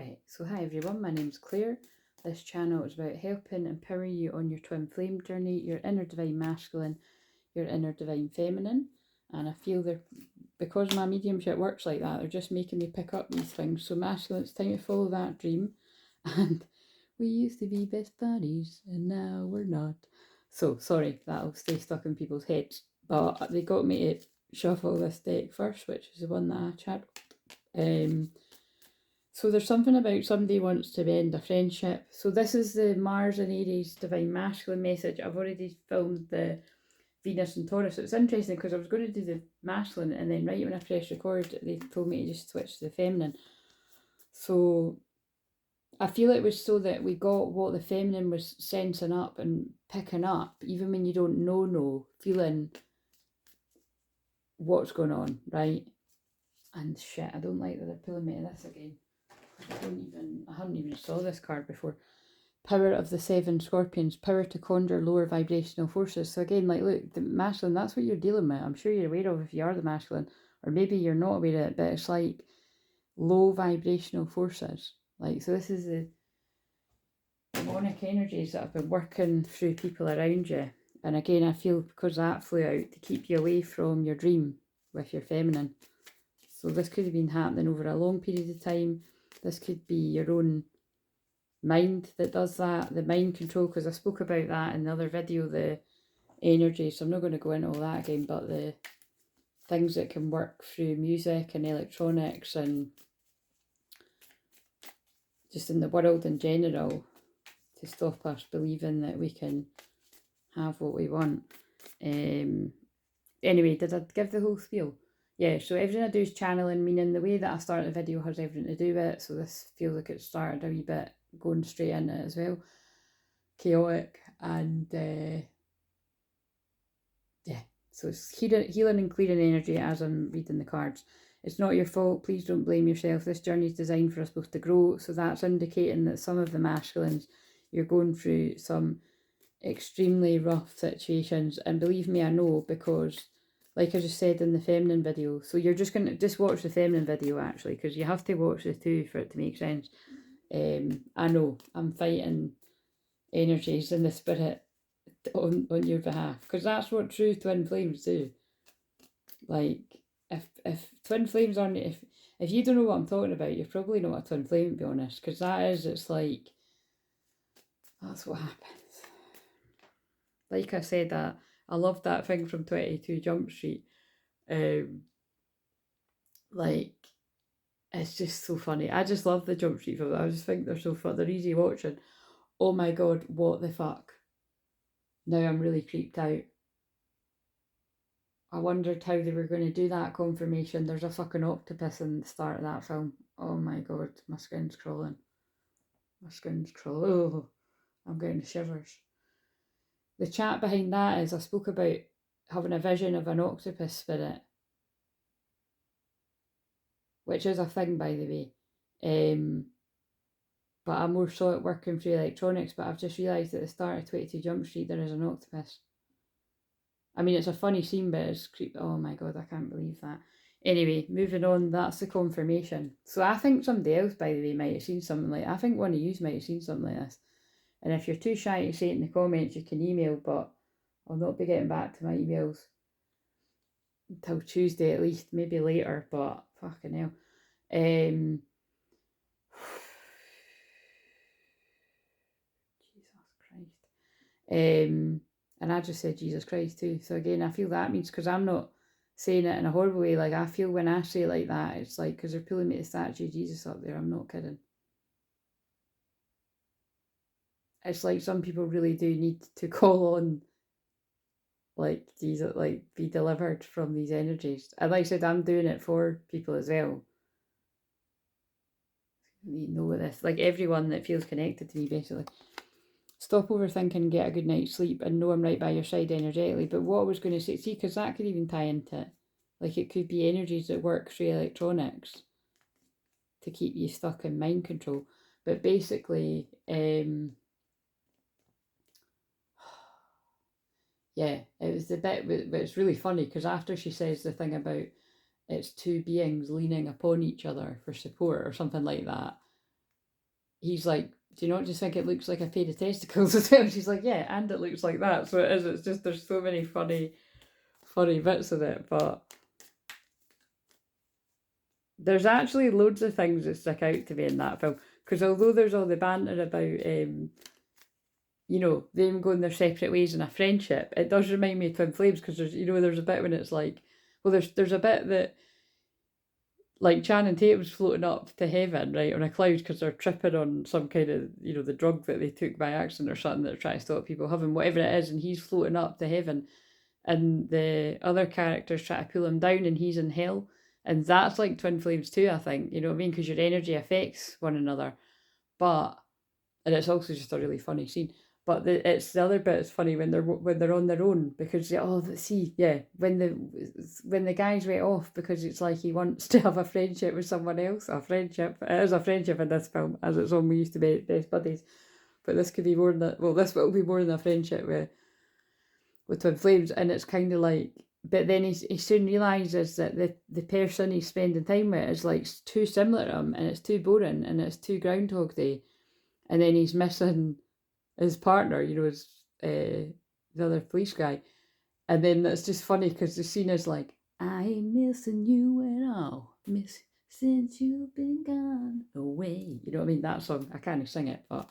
Right, so hi everyone, my name's Claire. This channel is about helping empower you on your twin flame journey, your inner divine masculine, your inner divine feminine. And I feel that because my mediumship works like that, they're just making me pick up these things. So masculine, it's time to follow that dream. And we used to be best buddies and now we're not. So sorry, that'll stay stuck in people's heads. But they got me to shuffle this deck first, which is the one that I chat. So there's something about somebody wants to end a friendship. So this is the Mars and Aries divine masculine message. I've already filmed the Venus and Taurus. So it's interesting because I was going to do the masculine and then right when I pressed record, they told me to just switch to the feminine. So I feel it was so that we got what the feminine was sensing up and picking up, even when you don't know, feeling what's going on, right? And shit, I don't like that they're pulling me to this again. I haven't even saw this card before. Power of the 7 Scorpions, power to conjure lower vibrational forces. So again, like, look, the masculine, that's what you're dealing with. I'm sure you're aware of if you are the masculine, or maybe you're not aware of it, but it's like low vibrational forces. Like, so this is the demonic energies that have been working through people around you. And again, I feel because that flew out to keep you away from your dream with your feminine. So this could have been happening over a long period of time. This could be your own mind that does that, the mind control, because I spoke about that in the other video, the energy, so I'm not going to go into all that again, but the things that can work through music and electronics and just in the world in general to stop us believing that we can have what we want. Anyway, did I give the whole spiel? Yeah, so everything I do is channeling, meaning the way that I start the video has everything to do with it, so this feels like it started a wee bit going straight in it as well. Chaotic and yeah, so it's healing and clearing energy as I'm reading the cards. It's not your fault, please don't blame yourself. This journey is designed for us both to grow, so that's indicating that some of the masculines, you're going through some extremely rough situations, and believe me, I know, because like I just said in the feminine video, so you're just going to just watch the feminine video actually, because you have to watch the two for it to make sense. I know I'm fighting energies in the spirit on your behalf, because that's what true twin flames do. Like, if twin flames aren't, if you don't know what I'm talking about, you're probably not a twin flame, to be honest, because it's like, that's what happens. Like I said, I love that thing from 22 Jump Street. Like, it's just so funny. I just love the Jump Street films. I just think they're so fun. They're easy watching. Oh my god, what the fuck? Now I'm really creeped out. I wondered how they were going to do that confirmation. There's a fucking octopus in the start of that film. Oh my god, my skin's crawling. My skin's crawling. Oh, I'm getting shivers. The chat behind that is I spoke about having a vision of an octopus spirit, which is a thing, by the way. But I more saw it working through electronics, but I've just realised at the start of 22 Jump Street there is an octopus. I mean, it's a funny scene, but it's creepy. Oh my god, I can't believe that. Anyway, moving on, that's the confirmation. So I think somebody else, by the way, might have seen something like, I think one of you might have seen something like this. And if you're too shy to say it in the comments, you can email, but I'll not be getting back to my emails until Tuesday at least, maybe later, but fucking hell. Jesus Christ. And I just said Jesus Christ too. So again, I feel that means, because I'm not saying it in a horrible way, like I feel when I say it like that, it's like because they're pulling me the statue of Jesus up there. I'm not kidding. It's like some people really do need to call on like Jesus, like be delivered from these energies. And like I said, I'm doing it for people as well. You know this, like everyone that feels connected to me, basically. Stop overthinking, get a good night's sleep, and know I'm right by your side energetically. But what I was going to say, see, because that could even tie into it. Like, it could be energies that work through electronics to keep you stuck in mind control. But basically, yeah, it was the bit, but it's really funny because after she says the thing about it's two beings leaning upon each other for support or something like that, he's like, do you not just think it looks like a pair of testicles as well? She's like, yeah, and it looks like that. So it is. It's just, there's so many funny bits of it. But there's actually loads of things that stick out to me in that film. Because although there's all the banter about, you know, them going their separate ways in a friendship, it does remind me of Twin Flames, because there's, you know, there's a bit when it's like, well, there's a bit that, like, Channing Tatum's floating up to heaven, right, on a cloud, because they're tripping on some kind of, you know, the drug that they took by accident or something that they're trying to stop people having, whatever it is, and he's floating up to heaven, and the other characters try to pull him down, and he's in hell. And that's like Twin Flames too, I think, you know what I mean, because your energy affects one another. But, and it's also just a really funny scene. But it's the other bit is funny when they're on their own, because when the guys went off, because it's like he wants to have a friendship with someone else. It is a friendship in this film, as it's on We Used to Be Best Buddies, but this could be more than that. Well, this will be more than a friendship with Twin Flames, and it's kind of like. But then he soon realises that the person he's spending time with is like too similar to him, and it's too boring, and it's too Groundhog Day, and then he's missing his partner, you know, his the other police guy, and then it's just funny because the scene is like, I ain't missing you at all, miss, since you've been gone away. You know what I mean? That song, I can't sing it, but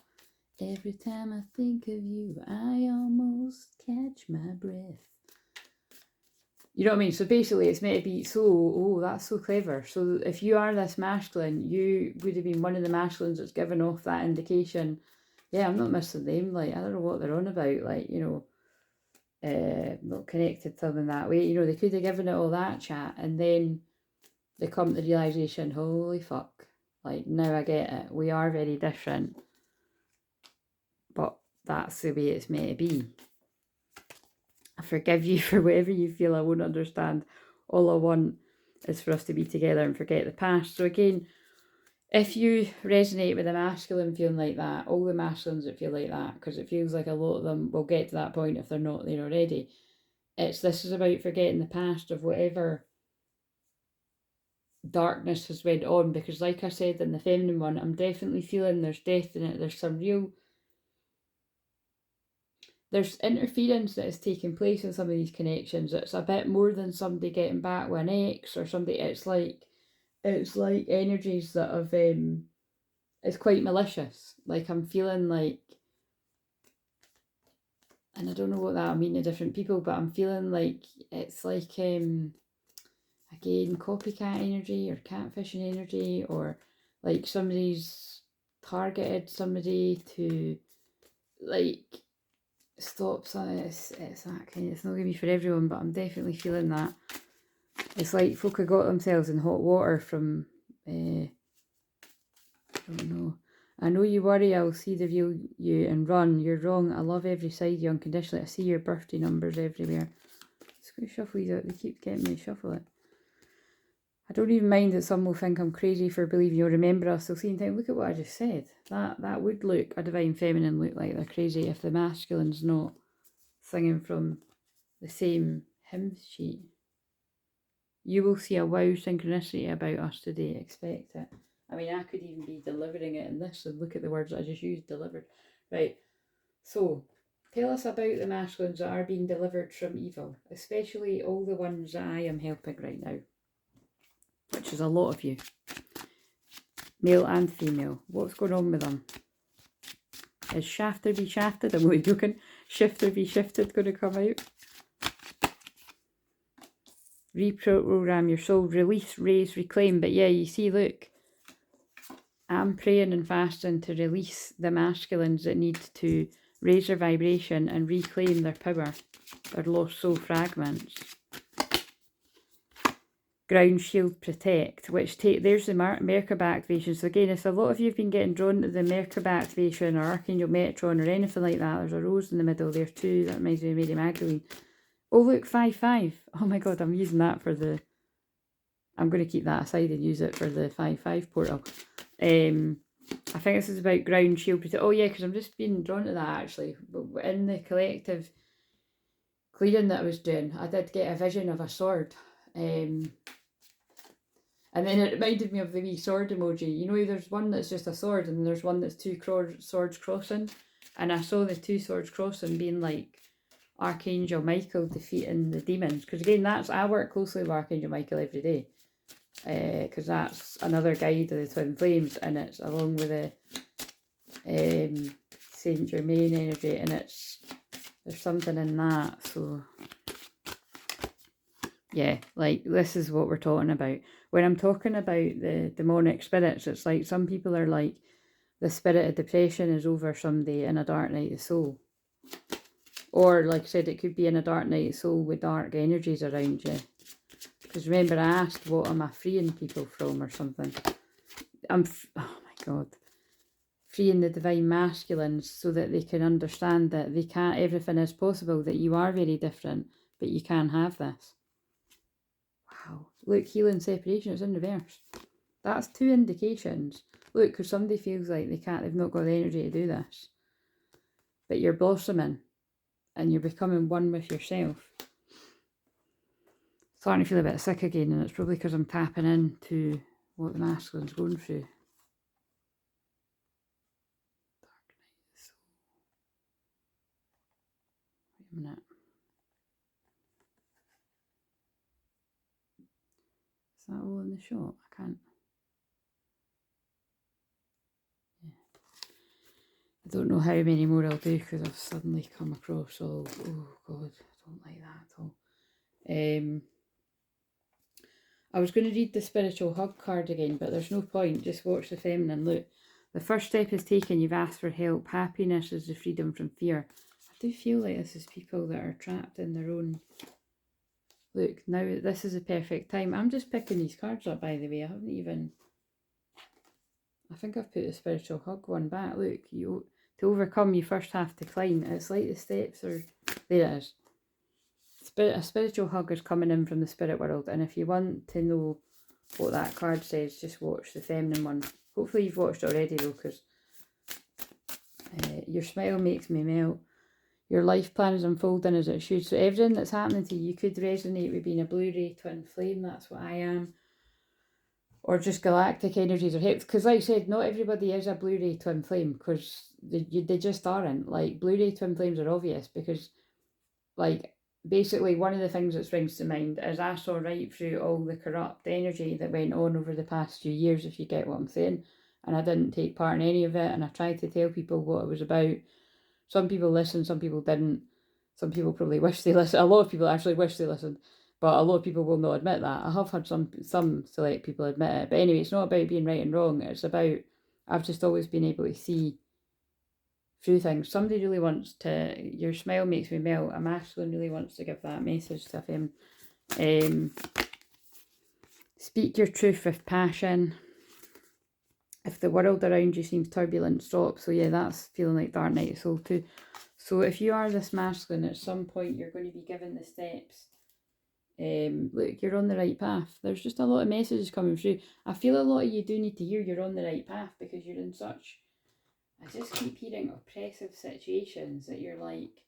every time I think of you, I almost catch my breath. You know what I mean? So basically it's meant to be, oh, that's so clever. So if you are this masculine, you would have been one of the masculines that's given off that indication. Yeah, I'm not missing them. Like, I don't know what they're on about. Like, you know, not connected to them in that way. You know, they could have given it all that chat, and then they come to the realisation, holy fuck. Like, now I get it. We are very different. But that's the way it's meant to be. I forgive you for whatever you feel I won't understand. All I want is for us to be together and forget the past. So again, if you resonate with a masculine feeling like that, all the masculines that feel like that, because it feels like a lot of them will get to that point if they're not there already. This is about forgetting the past of whatever darkness has went on, because like I said in the feminine one, I'm definitely feeling there's death in it. There's some real... There's interference that is taking place in some of these connections. It's a bit more than somebody getting back with an ex or somebody. It's like energies that have it's quite malicious. Like, I'm feeling like, and I don't know what that mean to different people, but I'm feeling like it's like again, copycat energy or catfishing energy, or like somebody's targeted somebody to like stop something. It's that kind. It's not gonna be for everyone, but I'm definitely feeling that. It's like folk have got themselves in hot water from I don't know. I know you worry, I'll see the real you and run. You're wrong. I love every side of you unconditionally. I see your birthday numbers everywhere. Just gonna shuffle these out. They keep getting me to shuffle it. I don't even mind that some will think I'm crazy for believing you'll remember us. They'll see and think, look at what I just said. That would look, a divine feminine look like they're crazy if the masculine's not singing from the same hymn sheet. You will see a wow synchronicity about us today. Expect it. I mean, I could even be delivering it in this, and look at the words that I just used, delivered. Right, so tell us about the masculines that are being delivered from evil, especially all the ones that I am helping right now, which is a lot of you, male and female. What's going on with them? Is shafter be shafted? I'm only joking. Shifter be shifted going to come out? Reprogram your soul, release, raise, reclaim. But yeah, you see, look, I'm praying and fasting to release the masculines that need to raise their vibration and reclaim their power, their lost soul fragments. Ground shield protect, which there's the Merkaba activation. So again, if a lot of you have been getting drawn to the Merkaba activation or Archangel Metron or anything like that, there's a rose in the middle there too. That reminds me of Mary Magdalene. Oh look, 5-5. Oh my god, I'm using that for the... I'm going to keep that aside and use it for the 5-5 portal. I think this is about ground shield protect. Oh yeah, because I'm just being drawn to that actually. But in the collective clearing that I was doing, I did get a vision of a sword. And And then it reminded me of the wee sword emoji. You know, there's one that's just a sword and there's one that's two swords crossing. And I saw the two swords crossing being like Archangel Michael defeating the demons. Because again, I work closely with Archangel Michael every day. Because that's another guide of the twin flames, and it's along with the Saint Germain energy, and there's something in that. So yeah, like this is what we're talking about. When I'm talking about the demonic spirits, it's like some people are like, the spirit of depression is over somebody in a dark night of soul. Or like I said, it could be in a dark night of soul with dark energies around you. Because remember, I asked, what am I freeing people from or something? Oh my God. Freeing the divine masculines so that they can understand that they can't, everything is possible, that you are very different, but you can have this. Wow. Look, healing separation, it's in reverse. That's 2 indications. Look, because somebody feels like they've not got the energy to do this. But you're blossoming and you're becoming one with yourself. Starting to feel a bit sick again, and it's probably because I'm tapping into what the masculine's going through. Dark night of soul. Wait a minute. Is that all in the shot? I can't. Yeah. I don't know how many more I'll do because I've suddenly come across all. Oh God, I don't like that at all. I was going to read the spiritual hug card again, but there's no point. Just watch the feminine. Look, the first step is taken. You've asked for help. Happiness is the freedom from fear. I do feel like this is people that are trapped in their own. Look, now this is a perfect time. I'm just picking these cards up, by the way. I haven't even. I think I've put the spiritual hug one back. Look, to overcome, you first have to climb. It's like the steps are. There it is. A spiritual hug is coming in from the spirit world, and if you want to know what that card says, just watch the feminine one. Hopefully you've watched it already though, because your smile makes me melt. Your life plan is unfolding as it should. So everything that's happening to you could resonate with being a Blu-ray twin flame. That's what I am. Or just galactic energies or help. Because like I said, not everybody is a Blu-ray twin flame, because they just aren't. Like, Blu-ray twin flames are obvious because, like, basically one of the things that springs to mind is I saw right through all the corrupt energy that went on over the past few years, if you get what I'm saying, and I didn't take part in any of it, and I tried to tell people what it was about. Some people listened, some people didn't. Some people probably wish they listened. A lot of people actually wish they listened, but a lot of people will not admit that. I have had some select people admit it, but anyway, it's not about being right and wrong. It's about, I've just always been able to see through things. Somebody really wants to, your smile makes me melt. A masculine really wants to give that message to him. Speak your truth with passion. If the world around you seems turbulent, stop. So yeah, that's feeling like dark night of soul too. So if you are this masculine, at some point you're going to be given the steps. Look, you're on the right path. There's just a lot of messages coming through. I feel a lot of you do need to hear you're on the right path, because you're in such, I just keep hearing oppressive situations that you're like,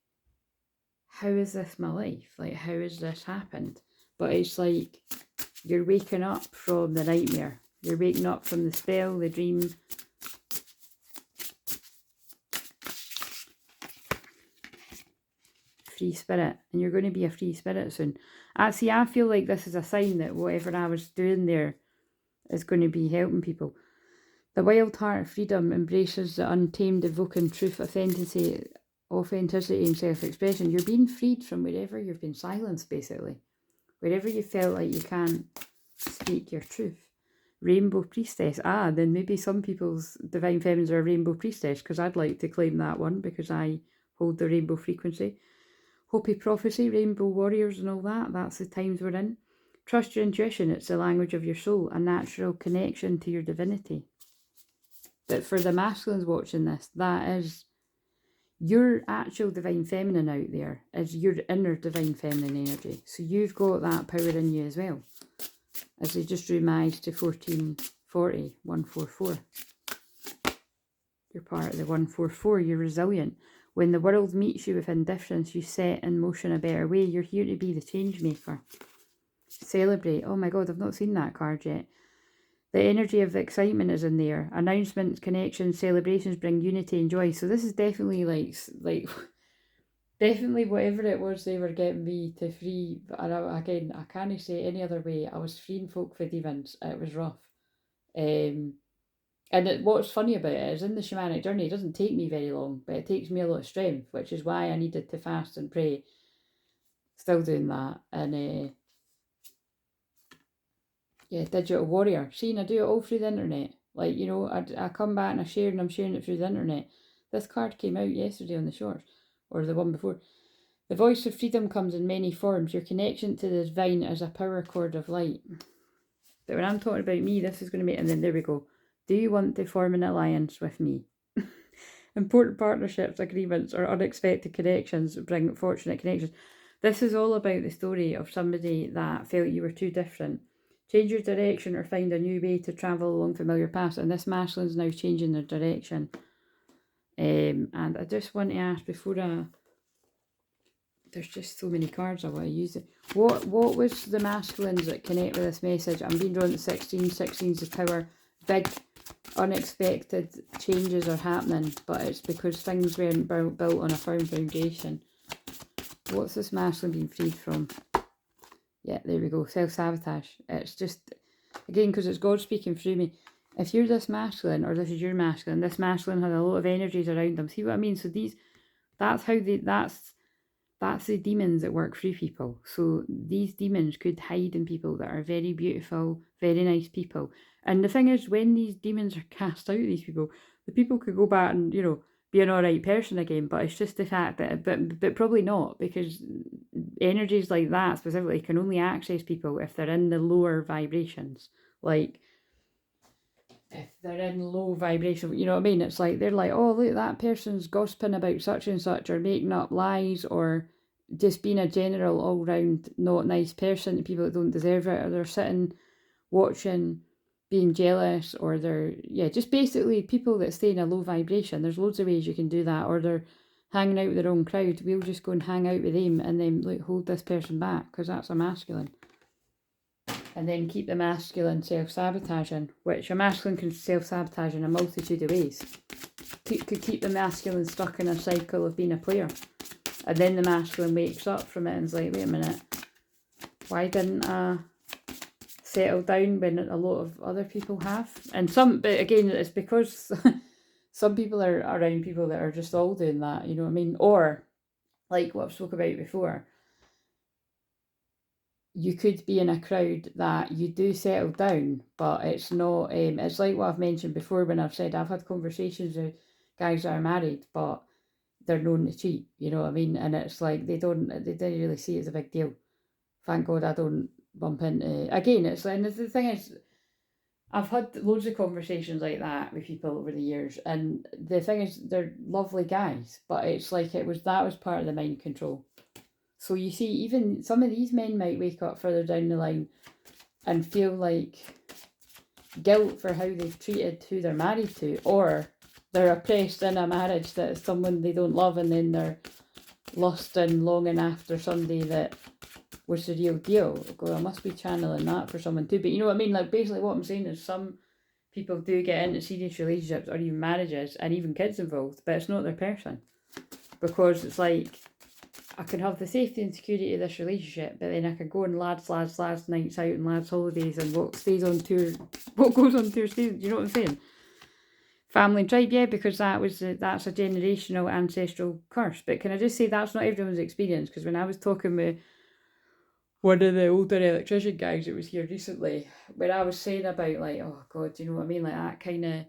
how is this my life? Like, how has this happened? But it's like you're waking up from the nightmare. You're waking up from the spell, the dream. Free spirit. And you're going to be a free spirit soon. I feel like this is a sign that whatever I was doing there is going to be helping people. The wild heart of freedom embraces the untamed, evoking truth, authenticity and self-expression. You're being freed from wherever you've been silenced, basically. Wherever you felt like you can't speak your truth. Rainbow priestess. Then maybe some people's divine feminines are a rainbow priestess, because I'd like to claim that one, because I hold the rainbow frequency. Hopi prophecy, rainbow warriors and all that. That's the times we're in. Trust your intuition. It's the language of your soul, a natural connection to your divinity. But for the masculines watching this, that is your actual divine feminine out there, is your inner divine feminine energy. So you've got that power in you as well. As they just drew my eyes to 1440, 144. You're part of the 144, you're resilient. When the world meets you with indifference, you set in motion a better way. You're here to be the change maker. Celebrate. Oh my God, I've not seen that card yet. The energy of the excitement is in there. Announcements, connections, celebrations bring unity and joy. So this is definitely like definitely whatever it was they were getting me to free. And again, I can't say any other way. I was freeing folk for demons. It was rough. And what's funny about it is in the shamanic journey, it doesn't take me very long, but it takes me a lot of strength, which is why I needed to fast and pray. Still doing that. And yeah, digital warrior. See, and I do it all through the internet. Like, you know, I come back and I share, and I'm sharing it through the internet. This card came out yesterday on the shorts, or the one before. The voice of freedom comes in many forms. Your connection to the divine is a power cord of light. But when I'm talking about me, this is going to be, and then there we go. Do you want to form an alliance with me? Important partnerships, agreements, or unexpected connections bring fortunate connections. This is all about the story of somebody that felt you were too different. Change your direction or find a new way to travel along familiar paths. And this masculine's now changing their direction. And I just want to ask before there's just so many cards I want to use it. What was the masculines that connect with this message? I'm being drawn to 16. 16's the power. Big, unexpected changes are happening, but it's because things weren't built on a firm foundation. What's this masculine being freed from? Yeah, there we go. Self-sabotage. It's just, again, because it's God speaking through me. If you're this masculine, or this is your masculine, this masculine has a lot of energies around them. See what I mean? So that's the demons that work through people. So these demons could hide in people that are very beautiful, very nice people. And the thing is, when these demons are cast out of these people, the people could go back and, you know, be an alright person again. But it's just the fact that, but probably not, because energies like that specifically can only access people if they're in the lower vibrations. Like, if they're in low vibration, you know what I mean? It's like, they're like, oh, look, that person's gossiping about such and such, or making up lies, or just being a general all-round not nice person to people that don't deserve it, or they're sitting watching, being jealous, or they're, yeah, just basically people that stay in a low vibration. There's loads of ways you can do that, or they're hanging out with their own crowd. We'll just go and hang out with them and then like hold this person back, because that's a masculine. And then keep the masculine self-sabotaging, which a masculine can self-sabotage in a multitude of ways. Could keep the masculine stuck in a cycle of being a player. And then the masculine wakes up from it and is like, wait a minute, why didn't I settle down when a lot of other people have? And but again, it's because some people are around people that are just all doing that, you know what I mean? Or, like what I've spoke about before, you could be in a crowd that you do settle down, but it's not, it's like what I've mentioned before when I've said I've had conversations with guys that are married, but they're known to cheat, you know what I mean? And it's like, they didn't really see it as a big deal. Thank God I don't bump into, again, it's like, and the thing is, I've had loads of conversations like that with people over the years, and the thing is, they're lovely guys, but it's like, that was part of the mind control. So you see, even some of these men might wake up further down the line and feel like guilt for how they've treated who they're married to, or they're oppressed in a marriage that is someone they don't love, and then they're lusting, longing after somebody that was the real deal. Go, I must be channeling that for someone too. But you know what I mean? Like, basically what I'm saying is, some people do get into serious relationships or even marriages and even kids involved, but it's not their person. Because it's like, I can have the safety and security of this relationship, but then I can go on lads nights out and lads holidays, and what goes on tour stays. You know what I'm saying? Family and tribe, yeah, because that's a generational ancestral curse. But can I just say, that's not everyone's experience? Because when I was talking with one of the older electrician guys that was here recently, when I was saying about, like, oh God, you know what I mean? Like, that kind of,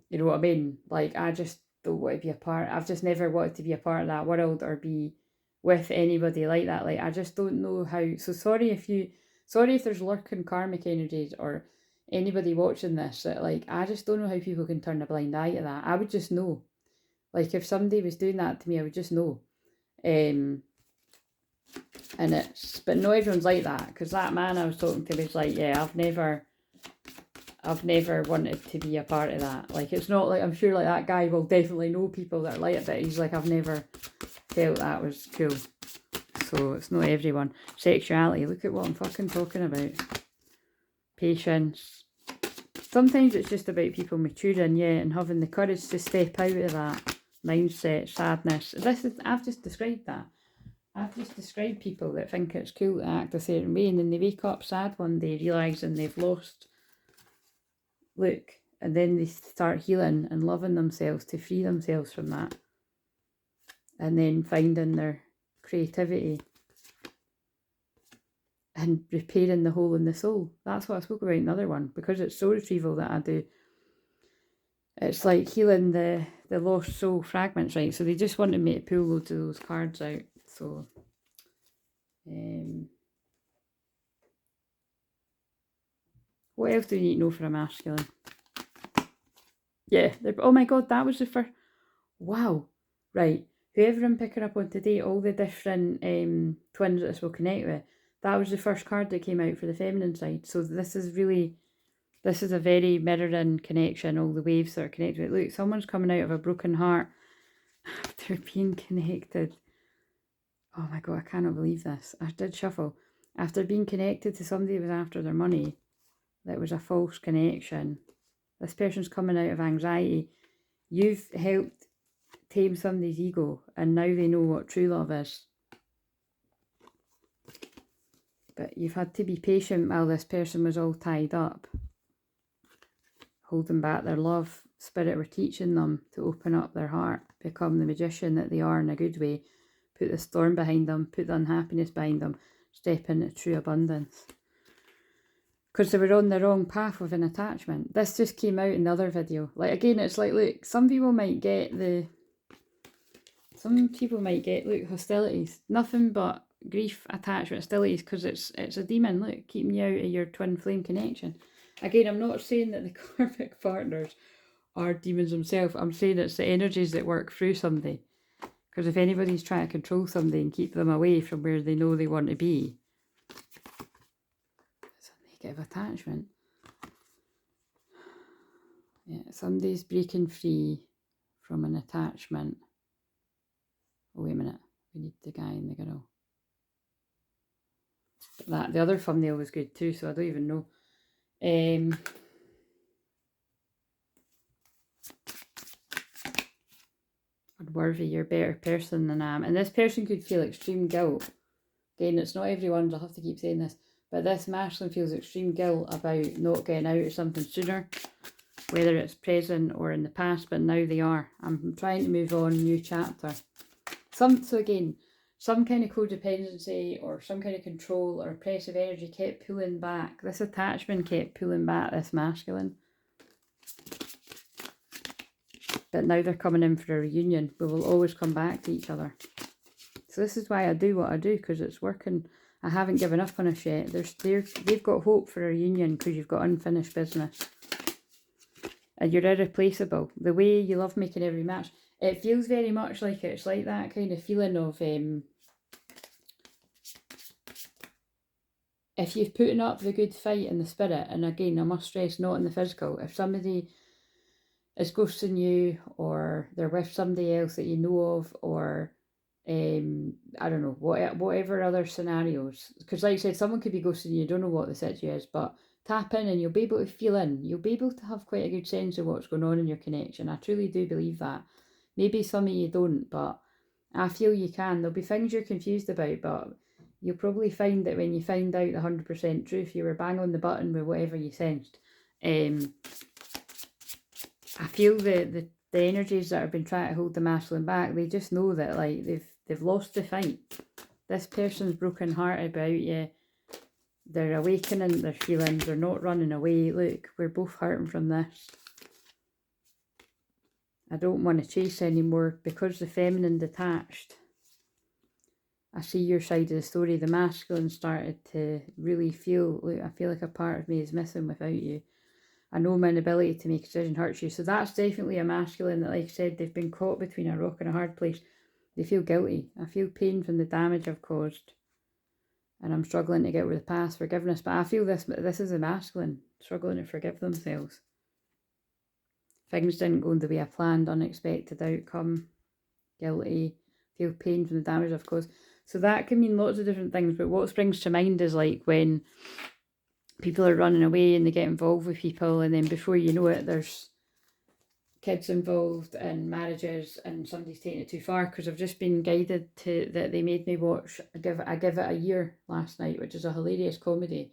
you know what I mean? Like, I just don't want to be a part. I've just never wanted to be a part of that world or be with anybody like that. Like, I just don't know how. So sorry if there's lurking karmic energies or anybody watching this, that, like, I just don't know how people can turn a blind eye to that. I would just know. Like, if somebody was doing that to me, I would just know. But no, everyone's like that, because that man I was talking to was like, yeah, I've never wanted to be a part of that. Like, it's not like, I'm sure like that guy will definitely know people that are like it, but he's like, I've never felt that was cool. So it's not everyone. Sexuality, look at what I'm fucking talking about. Patience, Sometimes it's just about people maturing, yeah, and having the courage to step out of that mindset, sadness. I've just described that. I've just described people that think it's cool to act a certain way, and then they wake up sad one day, realising they've lost look, and then they start healing and loving themselves to free themselves from that, and then finding their creativity and repairing the hole in the soul. That's what I spoke about in the other one, because it's soul retrieval that I do. It's like healing the lost soul fragments, right? So they just wanted me to pull loads of those cards out. So what else do you need to know for a masculine? Yeah, oh my god, that was the first. Wow, right. Whoever I'm picking up on today, all the different twins that this will connect with, that was the first card that came out for the feminine side. So this is a very mirroring connection, all the waves that are connected. Look, someone's coming out of a broken heart after being connected. Oh my god, I cannot believe this. I did shuffle. After being connected to somebody who was after their money, that was a false connection. This person's coming out of anxiety. You've helped tame somebody's ego, and now they know what true love is. But you've had to be patient while this person was all tied up, holding back their love. Spirit were teaching them to open up their heart, become the magician that they are in a good way, put the storm behind them, put the unhappiness behind them, step into true abundance. Because they were on the wrong path with an attachment. This just came out in the other video. Like, again, it's like, look, some people might get, look, hostilities. Nothing but grief, attachment, hostilities, because it's a demon, look, keeping you out of your twin flame connection. Again, I'm not saying that the karmic partners are demons themselves. I'm saying it's the energies that work through somebody. Because if anybody's trying to control somebody and keep them away from where they know they want to be, it's a negative attachment. Yeah, somebody's breaking free from an attachment. Oh, wait a minute. We need the guy and the girl. But the other thumbnail was good too, so I don't even know. Unworthy, you're a better person than I am. And this person could feel extreme guilt. Again, it's not everyone's, I'll have to keep saying this, but this masculine feels extreme guilt about not getting out of something sooner, whether it's present or in the past, but now they are. I'm trying to move on, new chapter. So again, some kind of codependency or some kind of control or oppressive energy kept pulling back. This attachment kept pulling back this masculine. But now they're coming in for a reunion. We will always come back to each other. So this is why I do what I do, because it's working. I haven't given up on us yet. They've got hope for a reunion because you've got unfinished business. And you're irreplaceable. The way you love making every match. It feels very much like it's like that kind of feeling of if you've put up the good fight in the spirit, and again, I must stress, not in the physical. If somebody is ghosting you, or they're with somebody else that you know of, or I don't know, whatever other scenarios. Because like I said, someone could be ghosting you, you don't know what the situation is, but tap in and you'll be able to feel in. You'll be able to have quite a good sense of what's going on in your connection. I truly do believe that. Maybe some of you don't, but I feel you can. There'll be things you're confused about, but you'll probably find that when you find out the 100% truth, you were bang on the button with whatever you sensed. I feel the energies that have been trying to hold the masculine back, they just know that like they've lost the fight. This person's broken heart about you. They're awakening their feelings. They're not running away. Look, we're both hurting from this. I don't want to chase anymore because the feminine detached. I see your side of the story. The masculine started to really feel, look, I feel like a part of me is missing without you. I know my inability to make a decision hurts you. So that's definitely a masculine that, like I said, they've been caught between a rock and a hard place. They feel guilty. I feel pain from the damage I've caused. And I'm struggling to get over the past, forgiveness. But I feel this is a masculine struggling to forgive themselves. Things didn't go the way I planned, unexpected outcome, guilty, feel pain from the damage I've caused. So that can mean lots of different things, but what springs to mind is like when people are running away and they get involved with people, and then before you know it, there's kids involved and marriages, and somebody's taking it too far. Because I've just been guided to that. They made me watch I Give It a Year last night, which is a hilarious comedy,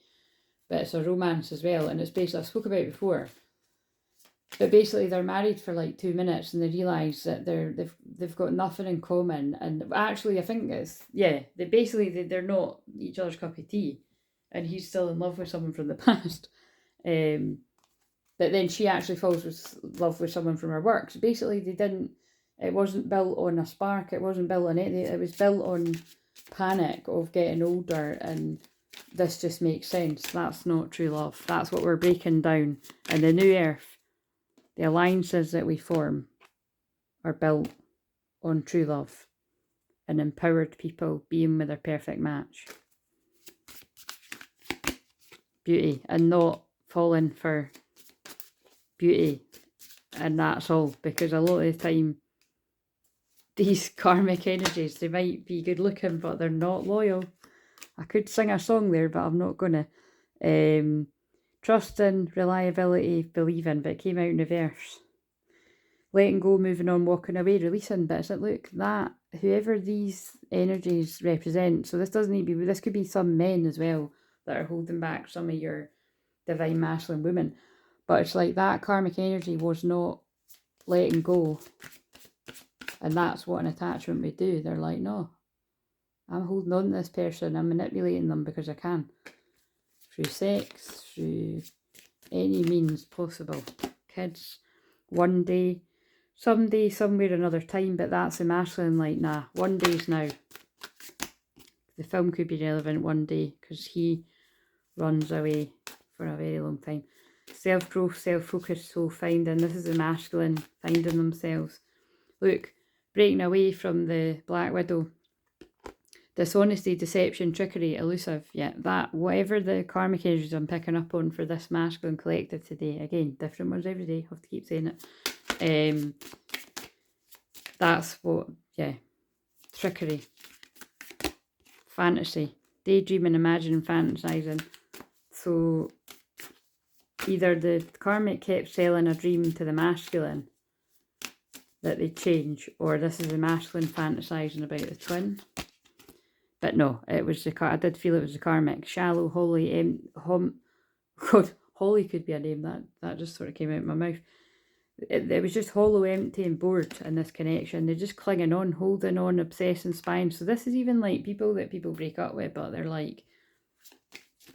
but it's a romance as well, and it's basically, I spoke about before, but basically they're married for like 2 minutes and they realise that they've got nothing in common, and actually I think it's, yeah, they're not each other's cup of tea, and he's still in love with someone from the past. But then she actually falls in love with someone from her work. So basically it wasn't built on a spark, it wasn't built on anything, it was built on panic of getting older, and this just makes sense. That's not true love. That's what we're breaking down. And the new earth, the alliances that we form are built on true love and empowered people being with their perfect match. Beauty, and not falling for beauty, and that's all. Because a lot of the time these karmic energies, they might be good looking but they're not loyal. I could sing a song there, but I'm not gonna. Trust in, reliability, believing, but it came out in reverse. Letting go, moving on, walking away, releasing. But it's like, look, that whoever these energies represent, so this doesn't need to be, this could be some men as well that are holding back some of your divine masculine women. But it's like that karmic energy was not letting go. And that's what an attachment would do. They're like, no, I'm holding on to this person. I'm manipulating them because I can. Through sex, through any means possible. Kids, one day, someday, somewhere, another time. But that's the masculine, like, nah, one day's now. The film could be relevant one day because he runs away for a very long time. Self-growth, self-focus, soul-finding. This is the masculine finding themselves. Look, breaking away from the Black Widow. Dishonesty, deception, trickery, elusive. Yeah, that, whatever the karmic energies I'm picking up on for this masculine collective today. Again, different ones every day. Have to keep saying it. That's what, yeah. Trickery. Fantasy. Daydreaming, imagining, fantasizing. So either the karmic kept selling a dream to the masculine that they change, or this is the masculine fantasizing about the twin. But no, it was I did feel it was the karmic. Shallow, holy, God, Holly could be a name. That just sort of came out of my mouth. It was just hollow, empty and bored in this connection. They're just clinging on, holding on, obsessing, spying. So this is even like people that people break up with, but they're like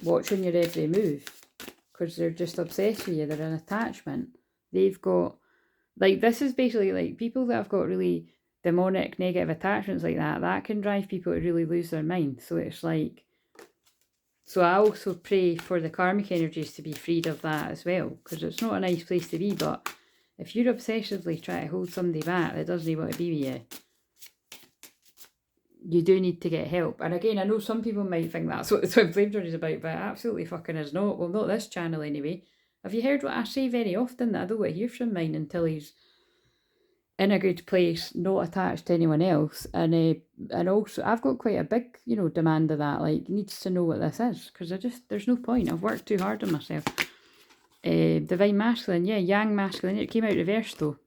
watching your every move because they're just obsessed with you. They're an attachment. They've got, like, this is basically like people that have got really demonic negative attachments like that can drive people to really lose their mind. So it's like, so I also pray for the karmic energies to be freed of that as well, because it's not a nice place to be. But if you're obsessively trying to hold somebody back that doesn't want to be with you, you do need to get help. And again, I know some people might think that's what the twin flame journey is about, but it absolutely fucking is not. Well, not this channel anyway. Have you heard what I say very often, that I don't want to hear from mine until he's in a good place, not attached to anyone else, and also I've got quite a big, demand of that. Like, needs to know what this is, because there's no point. I've worked too hard on myself. Divine masculine, yeah, yang masculine. It came out reverse though.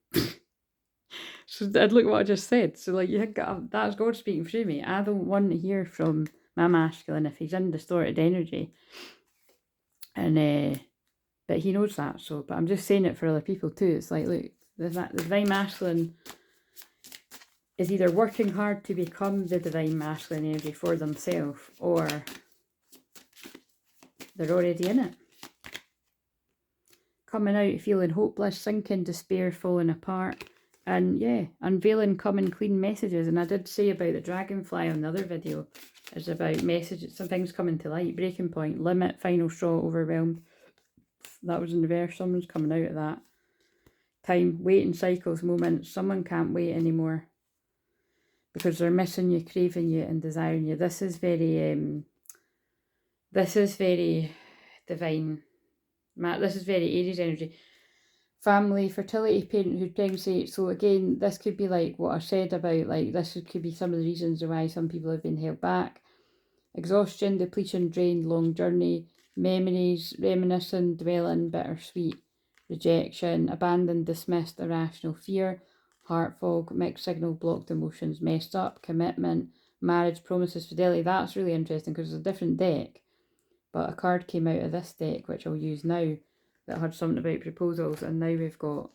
So look what I just said. So like, you think that's God speaking through me. I don't want to hear from my masculine if he's in distorted energy, and but he knows that. So, but I'm just saying it for other people too. It's like, look. The divine masculine is either working hard to become the divine masculine energy for themselves, or they're already in it. Coming out feeling hopeless, sinking, despair, falling apart, and yeah, unveiling coming clean messages. And I did say about the dragonfly on the other video, is about messages, some things coming to light, breaking point, limit, final straw, overwhelmed. That was in reverse. Someone's coming out of that. Time, waiting cycles, moments. Someone can't wait anymore because they're missing you, craving you, and desiring you. This is very divine. This is very Aries energy. Family, fertility, parenthood, pregnancy. So again, this could be like what I said about, like, this could be some of the reasons why some people have been held back. Exhaustion, depletion, drain, long journey, memories, reminiscing, dwelling, bittersweet, rejection, abandoned, dismissed, irrational fear, heart fog, mixed signal, blocked emotions, messed up, commitment, marriage, promises, fidelity. That's really interesting because it's a different deck, but a card came out of this deck, which I'll use now, that had something about proposals, and now we've got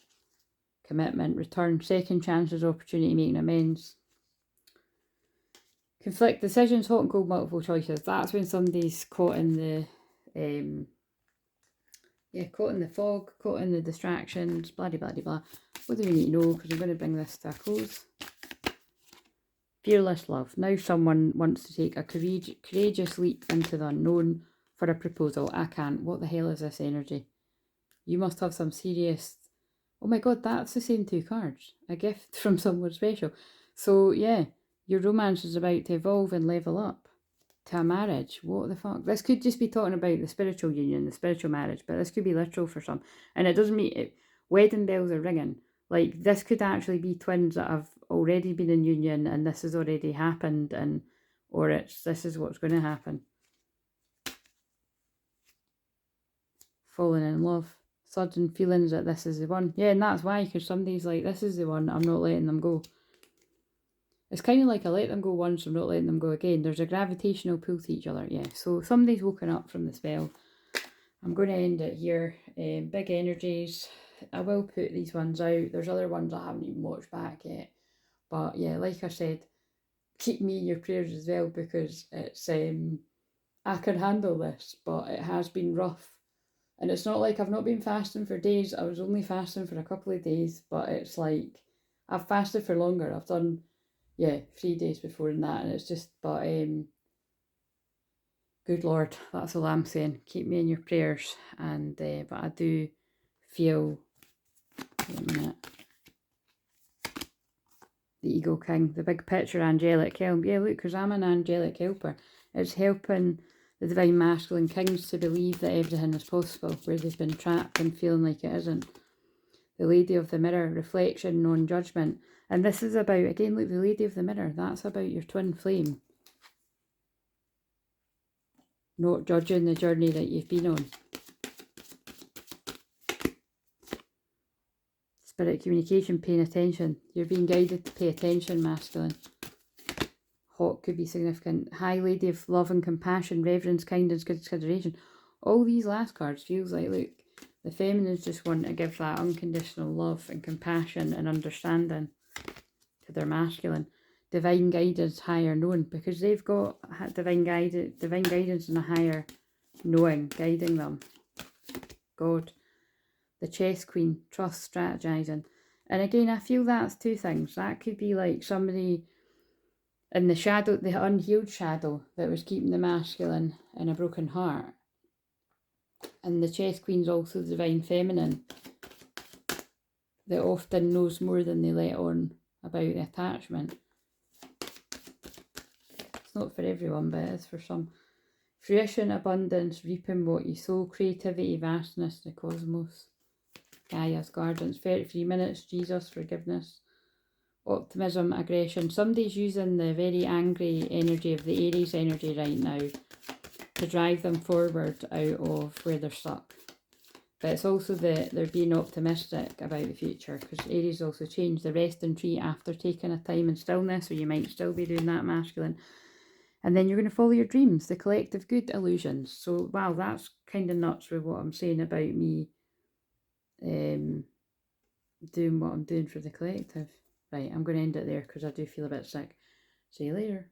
commitment, return, second chances, opportunity, making amends. Conflict, decisions, hot and cold, multiple choices. That's when somebody's caught in the caught in the fog, caught in the distractions, blah blah blah blah. What do we need to know? Because I'm going to bring this to a close. Fearless love. Now someone wants to take a courageous leap into the unknown for a proposal. I can't. What the hell is this energy? You must have some serious... Oh my god, that's the same two cards. A gift from someone special. So yeah, your romance is about to evolve and level up to a marriage. What the fuck? This could just be talking about the spiritual union, the spiritual marriage, but this could be literal for some. And it doesn't mean it. Wedding bells are ringing. Like, this could actually be twins that have already been in union and this has already happened, and or this is what's going to happen. Falling in love. Sudden feelings that this is the one. Yeah, and that's why, because somebody's like, this is the one, I'm not letting them go. It's kind of like I let them go once, I'm not letting them go again. There's a gravitational pull to each other, yeah. So somebody's woken up from the spell. I'm going to end it here. Big energies. I will put these ones out. There's other ones I haven't even watched back yet. But yeah, like I said, keep me in your prayers as well, because it's I can handle this, but it has been rough. And it's not like I've not been fasting for days. I was only fasting for a couple of days, but it's like I've fasted for longer. I've done 3 days before that, and it's just, but good Lord, that's all I'm saying. Keep me in your prayers, and but I do feel, wait a minute, the Ego King, the big picture, angelic help. Yeah, look, because I'm an angelic helper. It's helping the divine masculine kings to believe that everything is possible, where they've been trapped and feeling like it isn't. The Lady of the Mirror, reflection, non-judgment. And this is about, again, look, the Lady of the Mirror, that's about your twin flame. Not judging the journey that you've been on. Spirit communication, paying attention. You're being guided to pay attention, masculine. Hot could be significant. High Lady of love and compassion, reverence, kindness, consideration. All these last cards feels like, look, the feminines just want to give that unconditional love and compassion and understanding to their masculine. Divine guidance, higher knowing, because they've got divine guidance and a higher knowing guiding them. God. The Chess Queen, trust, strategizing. And again, I feel that's two things. That could be like somebody in the shadow, the unhealed shadow that was keeping the masculine in a broken heart. And the Chess Queen's also the divine feminine that often knows more than they let on about the attachment. It's not for everyone, but it is for some. Fruition, abundance, reaping what you sow, creativity, vastness, the cosmos. Gaia's guardians, 33 minutes, Jesus, forgiveness, optimism, aggression. Somebody's using the very angry energy of the Aries energy right now to drive them forward out of where they're stuck. But it's also they're being optimistic about the future, because Aries also changed the rest and treat after taking a time in stillness, so you might still be doing that, masculine. And then you're going to follow your dreams, the collective good illusions. So, wow, that's kind of nuts with what I'm saying about me doing what I'm doing for the collective. Right, I'm going to end it there because I do feel a bit sick. See you later.